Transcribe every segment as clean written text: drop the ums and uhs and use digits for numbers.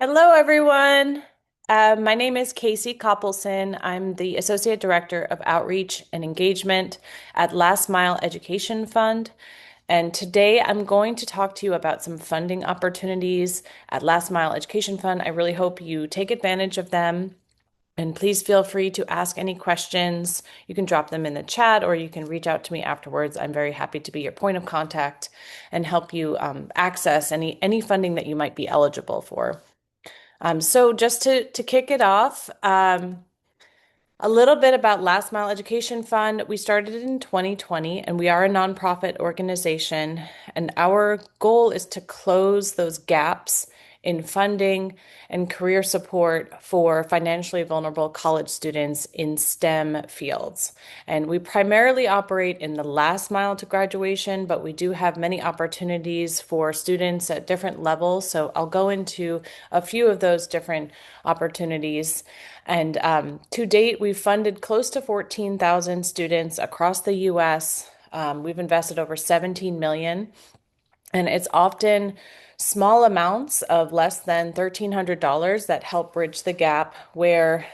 Hello, everyone. My name is Casey Koppelson. I'm the Associate Director of Outreach and Engagement at Last Mile Education Fund. And today I'm going to talk to you about some funding opportunities at Last Mile Education Fund. I really hope you take advantage of them. And please feel free to ask any questions. You can drop them in the chat or you can reach out to me afterwards. I'm very happy to be your point of contact and help you access any funding that you might be eligible for. So just to kick it off, a little bit about Last Mile Education Fund. We started in 2020 and we are a nonprofit organization, and our goal is to close those gaps in funding and career support for financially vulnerable college students in STEM fields. And we primarily operate in the last mile to graduation, but we do have many opportunities for students at different levels. So I'll go into a few of those different opportunities. And to date, we've funded close to 14,000 students across the US. We've invested over 17 million, and it's often small amounts of less than $1,300 that help bridge the gap where,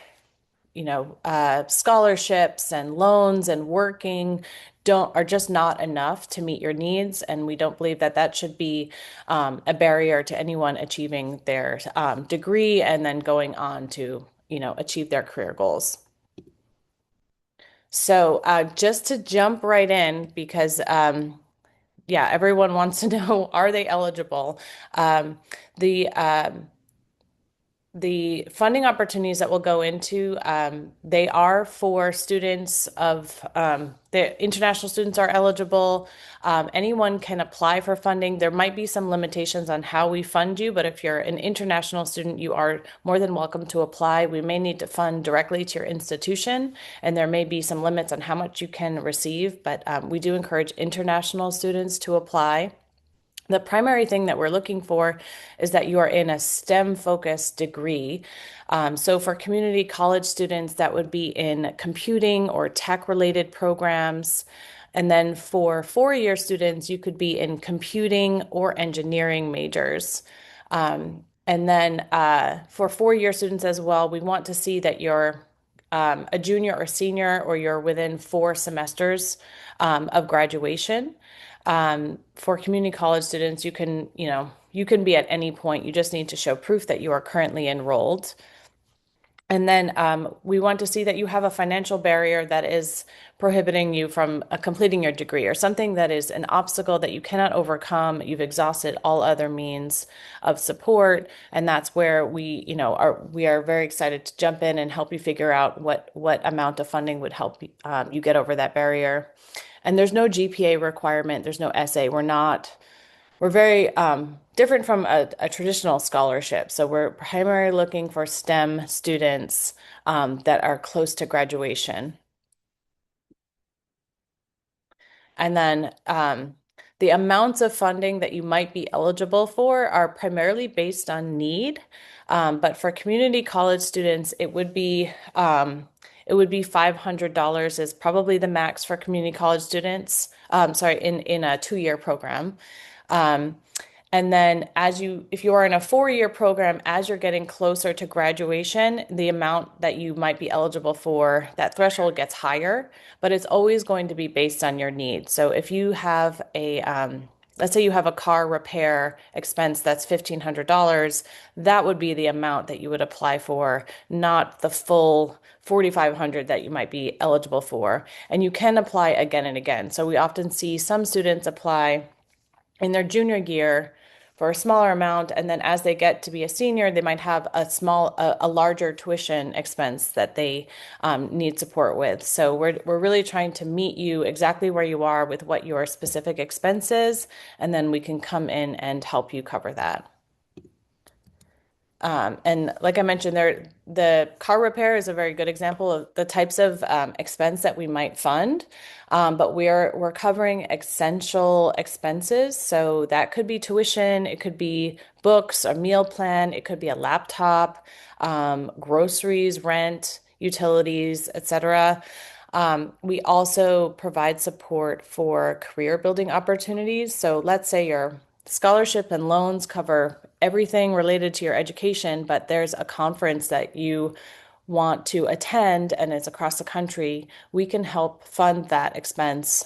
scholarships and loans and working don't are just not enough to meet your needs, and we don't believe that that should be a barrier to anyone achieving their degree and then going on to, achieve their career goals. So just to jump right in, because yeah, everyone wants to know, are they eligible? Um, the the funding opportunities that we'll go into, they are for students of, the international students are eligible. Anyone can apply for funding. There might be some limitations on how we fund you, but if you're an international student, you are more than welcome to apply. We may need to fund directly to your institution, and there may be some limits on how much you can receive, but we do encourage international students to apply. The primary thing that we're looking for is that you are in a STEM focused degree. So for community college students, that would be in computing or tech related programs. And then for 4-year students, you could be in computing or engineering majors. And then for 4-year students as well, we want to see that you're a junior or senior, or you're within 4 semesters of graduation. For community college students, you can be at any point. You just need to show proof that you are currently enrolled. And then we want to see that you have a financial barrier that is prohibiting you from completing your degree, or something that is an obstacle that you cannot overcome. You've exhausted all other means of support, and that's where we are very excited to jump in and help you figure out what amount of funding would help you get over that barrier. And there's no GPA requirement. There's no essay. We're very different from a traditional scholarship. So we're primarily looking for STEM students that are close to graduation. And then the amounts of funding that you might be eligible for are primarily based on need. But for community college students, it would be $500 is probably the max for community college students. Sorry, in a 2-year program. Um, and then if you are in a 4-year program, as you're getting closer to graduation, the amount that you might be eligible for, that threshold gets higher, but it's always going to be based on your needs. So if you have let's say you have a car repair expense that's $1,500, that would be the amount that you would apply for, not the full 4,500 that you might be eligible for. And you can apply again and again. So we often see some students apply in their junior year for a smaller amount, and then as they get to be a senior, they might have a larger tuition expense that they need support with. So we're really trying to meet you exactly where you are with what your specific expense is, and then we can come in and help you cover that. And like I mentioned, the car repair is a very good example of the types of expense that we might fund. But we're covering essential expenses, so that could be tuition, it could be books, a meal plan, it could be a laptop, groceries, rent, utilities, etc. We also provide support for career building opportunities. So let's say your scholarship and loans cover everything related to your education, but there's a conference that you want to attend and it's across the country, we can help fund that expense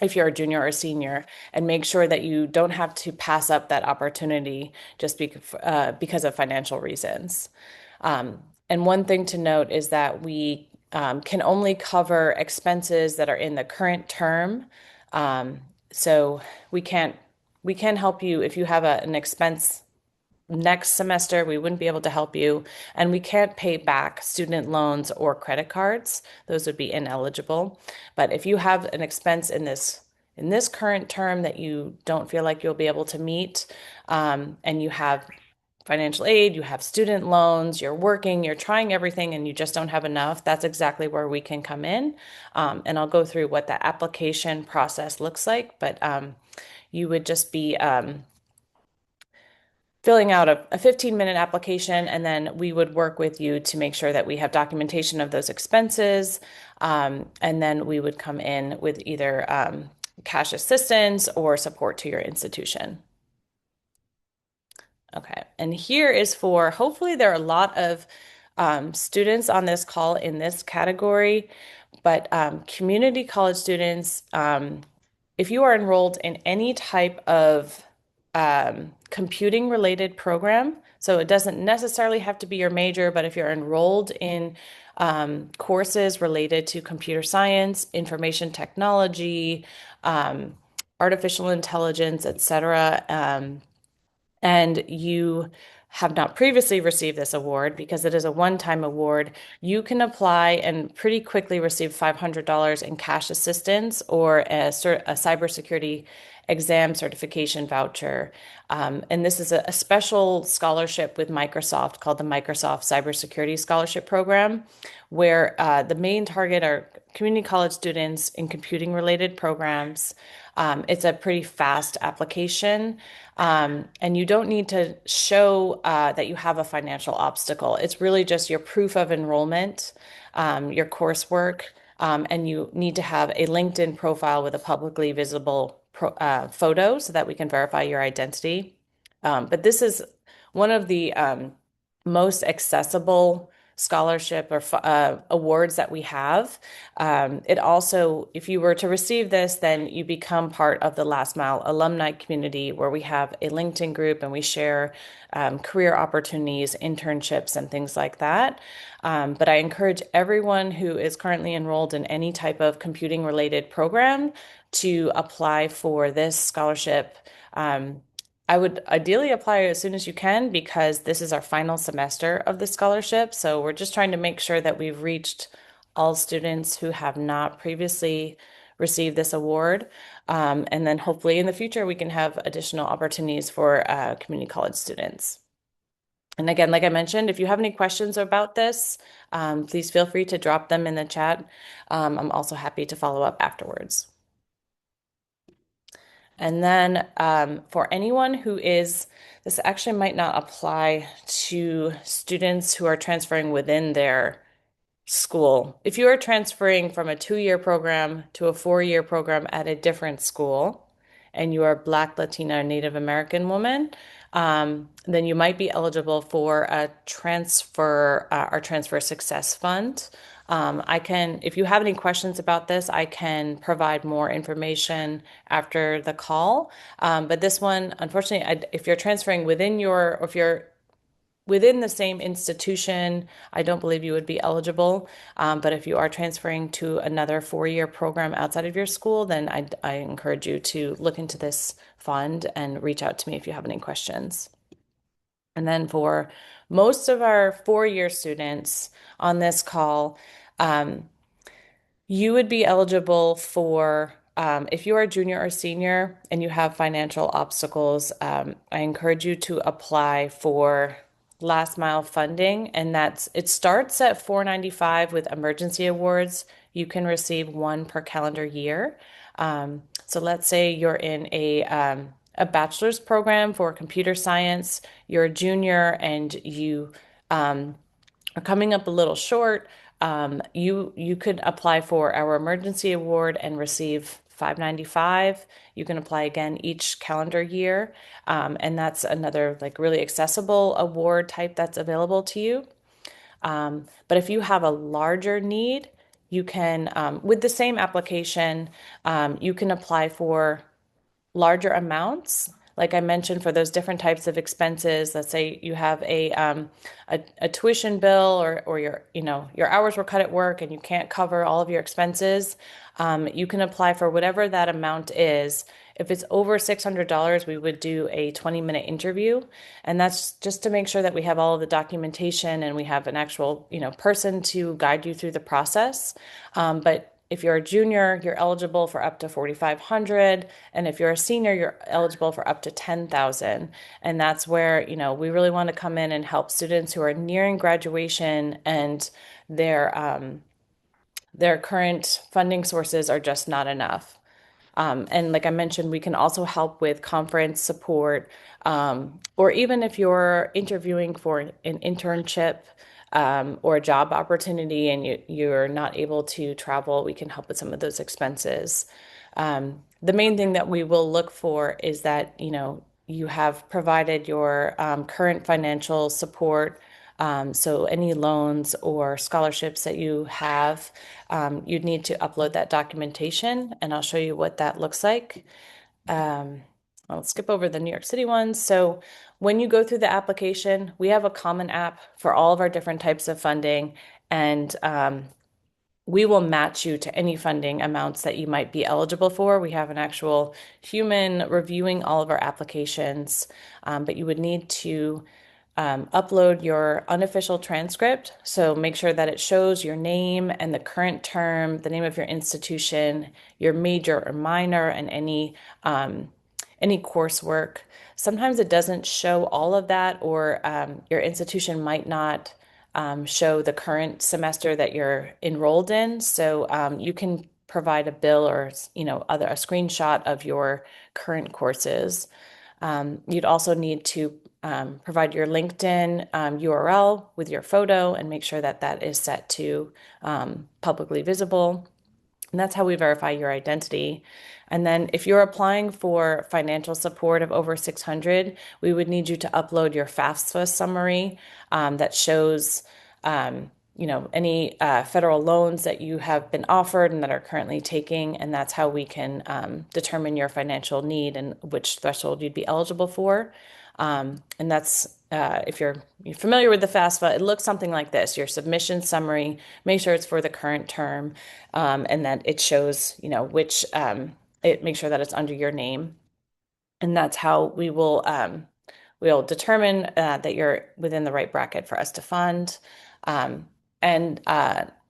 if you're a junior or senior and make sure that you don't have to pass up that opportunity just because of financial reasons. And one thing to note is that we can only cover expenses that are in the current term. So we can't we can help you if you have an expense next semester, we wouldn't be able to help you. And we can't pay back student loans or credit cards. Those would be ineligible. But if you have an expense in this current term that you don't feel like you'll be able to meet, and you have financial aid, you have student loans, you're working, you're trying everything, and you just don't have enough, that's exactly where we can come in. And I'll go through what the application process looks like, but you would just be filling out a 15-minute application, and then we would work with you to make sure that we have documentation of those expenses. And then we would come in with either cash assistance or support to your institution. Okay, and here is for hopefully there are a lot of students on this call in this category, but community college students, if you are enrolled in any type of computing related program, so it doesn't necessarily have to be your major, but if you're enrolled in courses related to computer science, information technology, artificial intelligence, etc., and you have not previously received this award because it is a one-time award, you can apply and pretty quickly receive $500 in cash assistance or a cybersecurity exam certification voucher. And this is a special scholarship with Microsoft called the Microsoft Cybersecurity Scholarship Program, where the main target are community college students in computing related programs. It's a pretty fast application, and you don't need to show that you have a financial obstacle. It's really just your proof of enrollment, your coursework, and you need to have a LinkedIn profile with a publicly visible photo so that we can verify your identity. But this is one of the most accessible scholarship or awards that we have. It also, if you were to receive this, then you become part of the Last Mile alumni community where we have a LinkedIn group and we share career opportunities, internships, and things like that. But I encourage everyone who is currently enrolled in any type of computing related program to apply for this scholarship. I would ideally apply as soon as you can because this is our final semester of the scholarship. So we're just trying to make sure that we've reached all students who have not previously received this award. And then hopefully in the future, we can have additional opportunities for community college students. And again, like I mentioned, if you have any questions about this, please feel free to drop them in the chat. I'm also happy to follow up afterwards. And then for anyone who is, this actually might not apply to students who are transferring within their school. If you are transferring from a 2-year program to a 4-year program at a different school, and you are Black, Latina, or Native American woman, then you might be eligible for a transfer our transfer success fund. If you have any questions about this, I can provide more information after the call. But this one, unfortunately, if you're transferring or if you're within the same institution, I don't believe you would be eligible. But if you are transferring to another 4-year program outside of your school, then I encourage you to look into this fund and reach out to me if you have any questions. And then for most of our 4-year students on this call, you would be eligible for, if you are a junior or senior and you have financial obstacles, I encourage you to apply for last mile funding. And it starts at $495 with emergency awards. You can receive one per calendar year. So let's say you're in a bachelor's program for computer science, you're a junior and you are coming up a little short, you could apply for our emergency award and receive $5.95. You can apply again each calendar year, and that's another like really accessible award type that's available to you. But if you have a larger need, you can, with the same application, you can apply for larger amounts. Like I mentioned, for those different types of expenses, let's say you have a tuition bill, or your your hours were cut at work and you can't cover all of your expenses, you can apply for whatever that amount is. If it's over $600, we would do a 20-minute interview, and that's just to make sure that we have all of the documentation and we have an actual person to guide you through the process. But if you're a junior, you're eligible for up to 4,500, and if you're a senior, you're eligible for up to 10,000. And that's where, we really want to come in and help students who are nearing graduation and their current funding sources are just not enough. And like I mentioned, we can also help with conference support, or even if you're interviewing for an internship, or a job opportunity and you're not able to travel, we can help with some of those expenses. The main thing that we will look for is that, you have provided your current financial support. So any loans or scholarships that you have, you'd need to upload that documentation, and I'll show you what that looks like. I'll skip over the New York City ones. So when you go through the application, we have a common app for all of our different types of funding, and we will match you to any funding amounts that you might be eligible for. We have an actual human reviewing all of our applications, but you would need to upload your unofficial transcript. So make sure that it shows your name and the current term, the name of your institution, your major or minor, and any coursework. Sometimes it doesn't show all of that, or your institution might not show the current semester that you're enrolled in. So you can provide a bill or a screenshot of your current courses. You'd also need to provide your LinkedIn URL with your photo and make sure that that is set to publicly visible. And that's how we verify your identity. And then if you're applying for financial support of over 600, we would need you to upload your FAFSA summary that shows any federal loans that you have been offered and that are currently taking, and that's how we can determine your financial need and which threshold you'd be eligible for. And that's if you're familiar with the FAFSA, it looks something like this: your submission summary, make sure it's for the current term, and that it shows, which make sure that it's under your name, and that's how we'll determine that you're within the right bracket for us to fund. And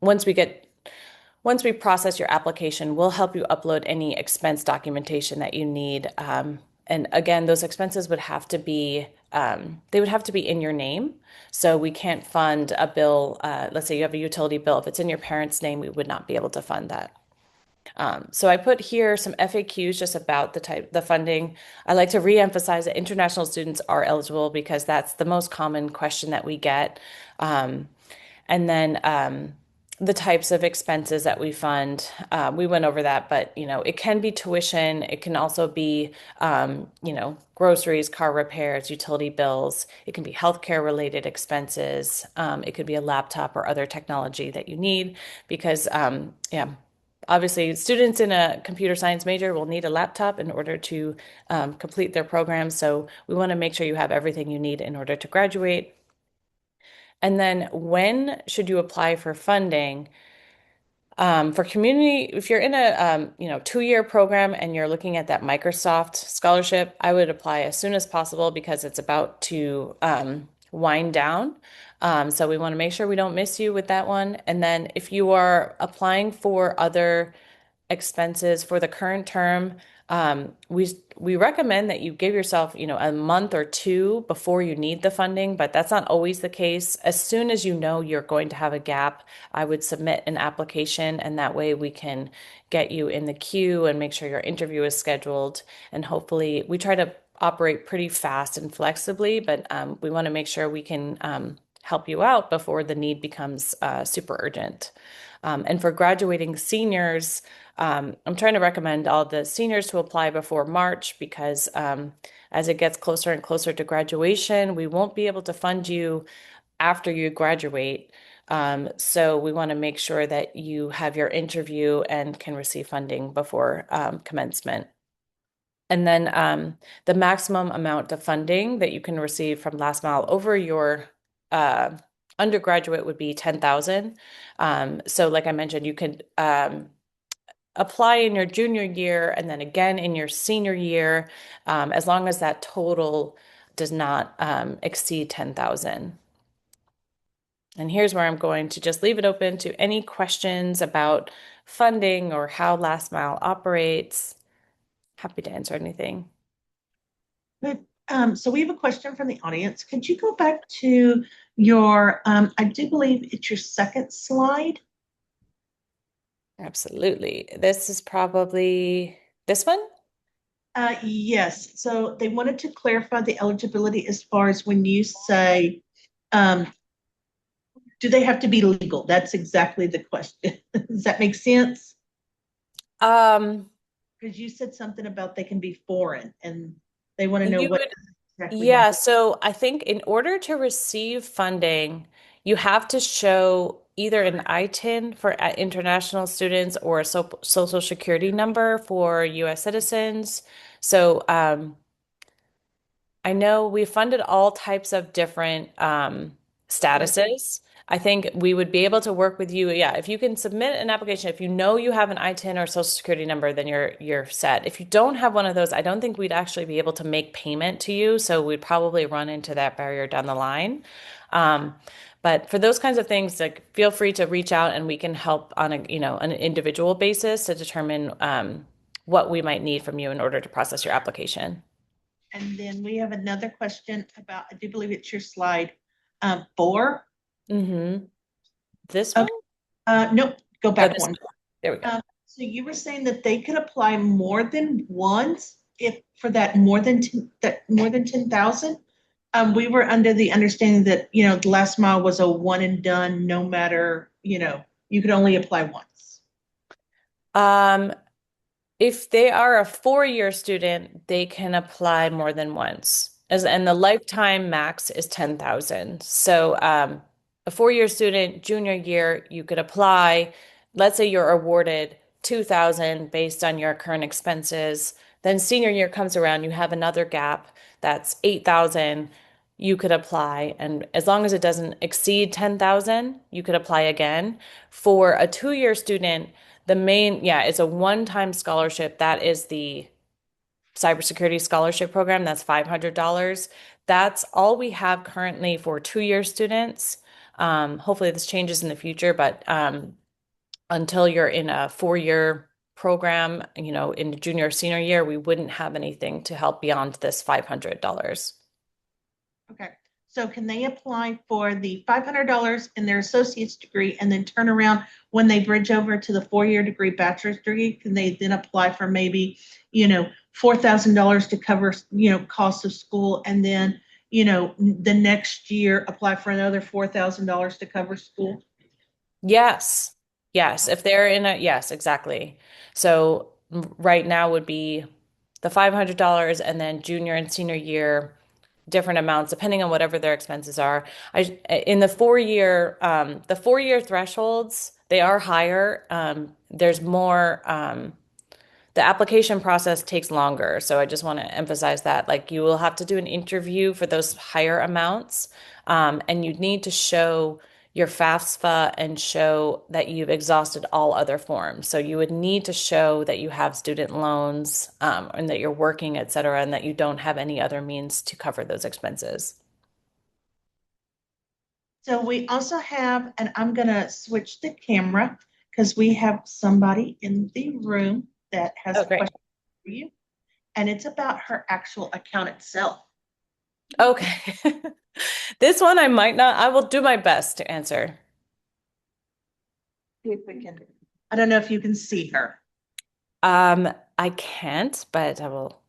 once we process your application, we'll help you upload any expense documentation that you need. And again, those expenses would have to be in your name. So we can't fund a bill. Let's say you have a utility bill. If it's in your parents' name, we would not be able to fund that. So I put here some FAQs just about the funding. I like to reemphasize that international students are eligible because that's the most common question that we get. And then the types of expenses that we fund, we went over that, but it can be tuition. It can also be groceries, car repairs, utility bills. It can be healthcare related expenses. It could be a laptop or other technology that you need because obviously, students in a computer science major will need a laptop in order to complete their program. So we want to make sure you have everything you need in order to graduate. And then when should you apply for funding? For community, if you're in a 2-year program and you're looking at that Microsoft scholarship, I would apply as soon as possible because it's about to wind down. So we want to make sure we don't miss you with that one. And then if you are applying for other expenses for the current term, we recommend that you give yourself, a month or two before you need the funding, but that's not always the case. As soon as you know you're going to have a gap, I would submit an application, and that way we can get you in the queue and make sure your interview is scheduled. And hopefully, we try to operate pretty fast and flexibly, but we want to make sure we can help you out before the need becomes super urgent. And for graduating seniors, I'm trying to recommend all the seniors to apply before March because as it gets closer and closer to graduation, we won't be able to fund you after you graduate. So we want to make sure that you have your interview and can receive funding before commencement. And then the maximum amount of funding that you can receive from Last Mile over your uh, undergraduate would be 10,000. So like I mentioned, you could apply in your junior year and then again in your senior year, as long as that total does not exceed 10,000. And here's where I'm going to just leave it open to any questions about funding or how Last Mile operates. Happy to answer anything. Good. So we have a question from the audience. Could you go back to your, I do believe it's your second slide. Absolutely. This is probably this one. Yes. So they wanted to clarify the eligibility as far as when you say, um, do they have to be legal? That's exactly the question. Does that make sense? Um, Because you said something about they can be foreign and they want to know you what would, exactly have. yeah, so I think in order to receive funding, you have to show either an ITIN for international students or a social security number for US citizens. So, I know we funded all types of different statuses. I think we would be able to work with you. Yeah, if you can submit an application, if you know you have an ITIN or social security number, then you're set. If you don't have one of those, I don't think we'd actually be able to make payment to you. So we'd probably run into that barrier down the line. Um, but for those kinds of things, like feel free to reach out and we can help on a, an individual basis to determine what we might need from you in order to process your application. And then we have another question about, I do believe it's your slide 4. Mm-hmm. This one? Okay. Nope, go Oh, back this one. one. There we go. So you were saying that they could apply more than once if for that more than 10,000. We were under the understanding that the last mile was a one and done, no matter you could only apply once. Um, if they are a 4-year student, they can apply more than once. And the lifetime max is 10,000. So, a 4-year student, junior year, you could apply. Let's say you're awarded 2,000 based on your current expenses. Then senior year comes around, you have another gap that's 8,000. You could apply, and as long as it doesn't exceed 10,000, you could apply again. For a 2-year student, yeah, it's a one-time scholarship. That is the Cybersecurity Scholarship Program. That's $500. That's all we have currently for 2-year students. Hopefully this changes in the future, but until you're in a 4-year program, in the junior or senior year, we wouldn't have anything to help beyond this $500. Okay. So can they apply for the $500 in their associate's degree and then turn around when they bridge over to the 4-year degree, bachelor's degree? Can they then apply for maybe, $4,000 to cover, costs of school, and then, the next year apply for another $4,000 to cover school? Yes. Yes. If they're yes, exactly. So right now would be the $500 and then junior and senior year, different amounts depending on whatever their expenses are. In the 4-year thresholds, they are higher. There's more, the application process takes longer. So I just want to emphasize that. Like you will have to do an interview for those higher amounts, and you need to show your FAFSA and show that you've exhausted all other forms. So you would need to show that you have student loans, and that you're working, et cetera, and that you don't have any other means to cover those expenses. So we also have, and I'm going to switch the camera because we have somebody in the room that has Oh, a great. question for you, and it's about her actual account itself. Okay. This one I might not, I will do my best to answer. See if we can. I don't know if you can see her. Um, I can't, but I will.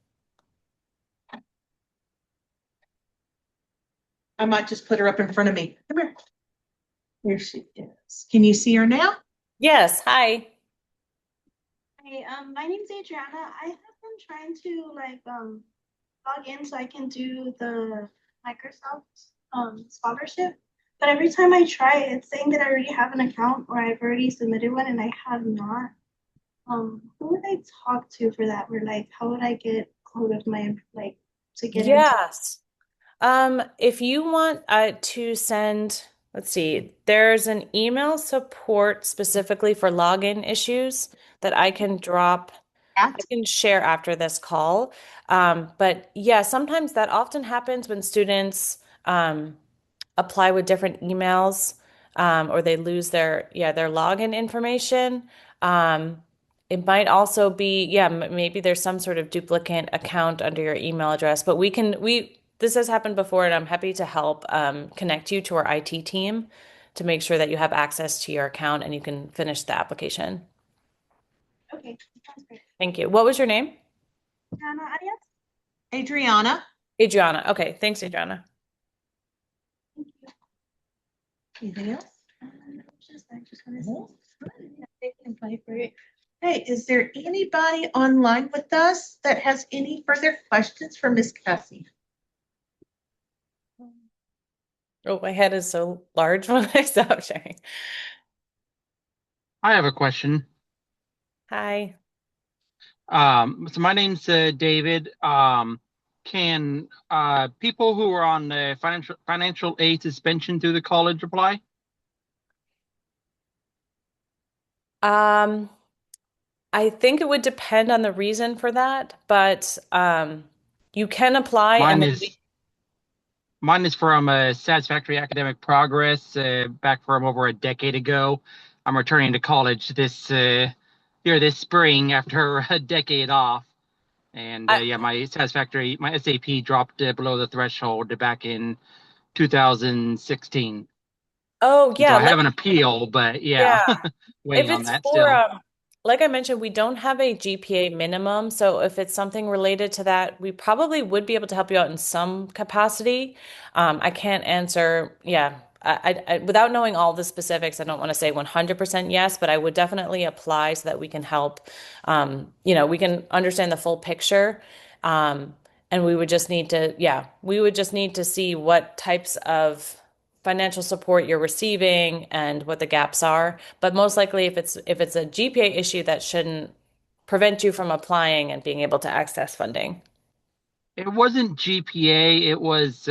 I might just put her up in front of me. Come here. Here she is. Can you see her now? Yes, hi. Hey, my name's Adriana. I have been trying to log in so I can do the Microsoft scholarship, but every time I try, it's saying that I already have an account or I've already submitted one and I have not. Who would I talk to for that? Or how would I get hold of my to get into? Yes. If you want to send, let's see, there's an email support specifically for login issues that I can drop. I At can share after this call. But yeah, sometimes that often happens when students apply with different emails, or they lose their login information. Um, it might also be, yeah, maybe there's some sort of duplicate account under your email address, but we this has happened before, and I'm happy to help connect you to our IT team to make sure that you have access to your account and you can finish the application. Okay, sounds great. Thank you. What was your name? Adriana Arias? Adriana. Adriana. Okay, thanks, Adriana. Thank you. Anything else? I just want to No. see. They can apply for it. Hey, is there anybody online with us that has any further questions for Miss Cassie? Oh, my head is so large when I stop sharing. I have a question. Hi. So my name's David. Can people who are on financial aid suspension through the college apply? Um, I think it would depend on the reason for that, but you can apply and Mine then is mine is from Satisfactory Academic Progress back from over a decade ago. I'm returning to college this spring after a decade off, and I, yeah, my SAP dropped below the threshold back in 2016. oh And so yeah, I have an appeal, but yeah, yeah. If waiting on it's that for, still. like I mentioned, we don't have a GPA minimum. So if it's something related to that, we probably would be able to help you out in some capacity. I can't answer, yeah. Without knowing all the specifics, I don't want to say 100% yes, but I would definitely apply so that we can help. We can understand the full picture. And we would just need to, yeah, we would just need to see what types of financial support you're receiving and what the gaps are. But most likely, if it's a GPA issue, that shouldn't prevent you from applying and being able to access funding. It wasn't GPA. It was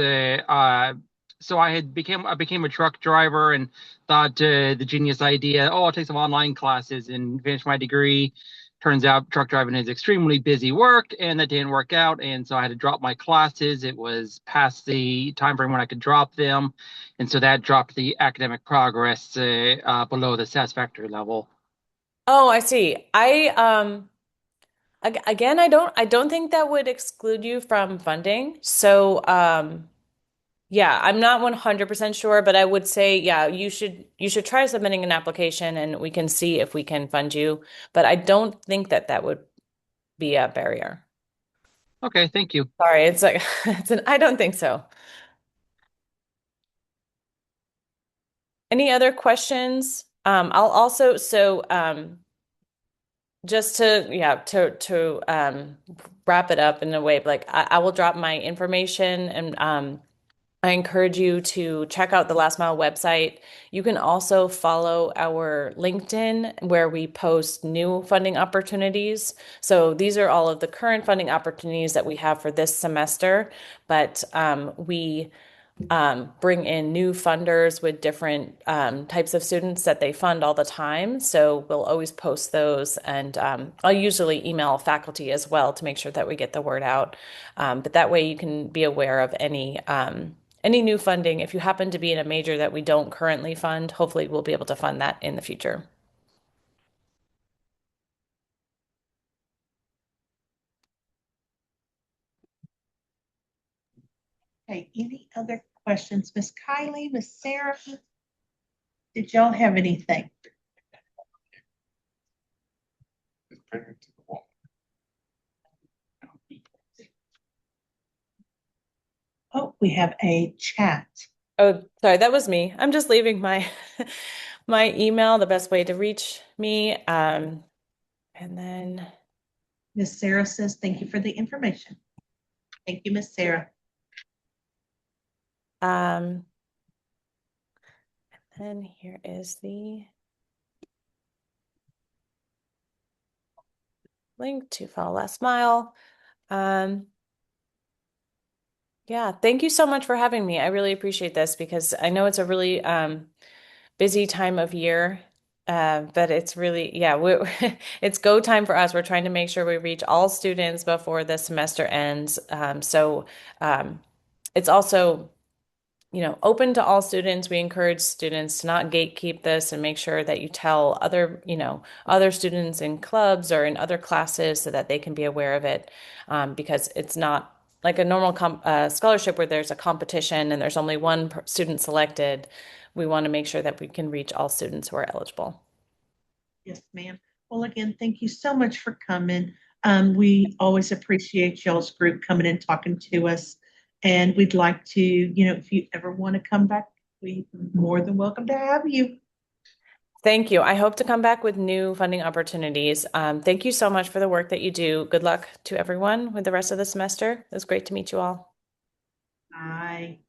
so I became a truck driver and thought the genius idea, oh, I'll take some online classes and finish my degree. Turns out truck driving is extremely busy work, and that didn't work out. And so I had to drop my classes. It was past the time frame when I could drop them, and so that dropped the academic progress below the satisfactory level. Oh, I see. Again, I don't think that would exclude you from funding. So, yeah, I'm not 100% sure, but I would say, yeah, you should try submitting an application and we can see if we can fund you. But I don't think that that would be a barrier. Okay, thank you. Sorry, it's like I don't think so. Any other questions? I'll also just to yeah to wrap it up in a way, like I will drop my information and I encourage you to check out the Last Mile website. You can also follow our LinkedIn where we post new funding opportunities. So these are all of the current funding opportunities that we have for this semester, but we bring in new funders with different types of students that they fund all the time. So we'll always post those, and I'll usually email faculty as well to make sure that we get the word out. But that way you can be aware of any new funding. If you happen to be in a major that we don't currently fund, hopefully we'll be able to fund that in the future. Okay, any other questions? Miss Kylie, Miss Sarah, did y'all have anything? Oh, we have a chat. Oh, sorry, that was me. I'm just leaving my my email, the best way to reach me. And then, Miss Sarah says, thank you for the information. Thank you, Miss Sarah. um, and here is the link to Follow Last Mile. Um, yeah, thank you so much for having me. I really appreciate this because I know it's a really busy time of year. But it's really, yeah, it's go time for us. We're trying to make sure we reach all students before the semester ends. Um, it's also open to all students. We encourage students to not gatekeep this and make sure that you tell other students in clubs or in other classes so that they can be aware of it. Because it's not like a normal scholarship where there's a competition and there's only one student selected. We want to make sure that we can reach all students who are eligible. Yes, ma'am. Well, again, thank you so much for coming. We always appreciate y'all's group coming and talking to us. And we'd like to, if you ever want to come back, we more than welcome to have you. Thank you. I hope to come back with new funding opportunities. Thank you so much for the work that you do. Good luck to everyone with the rest of the semester. It was great to meet you all. Bye.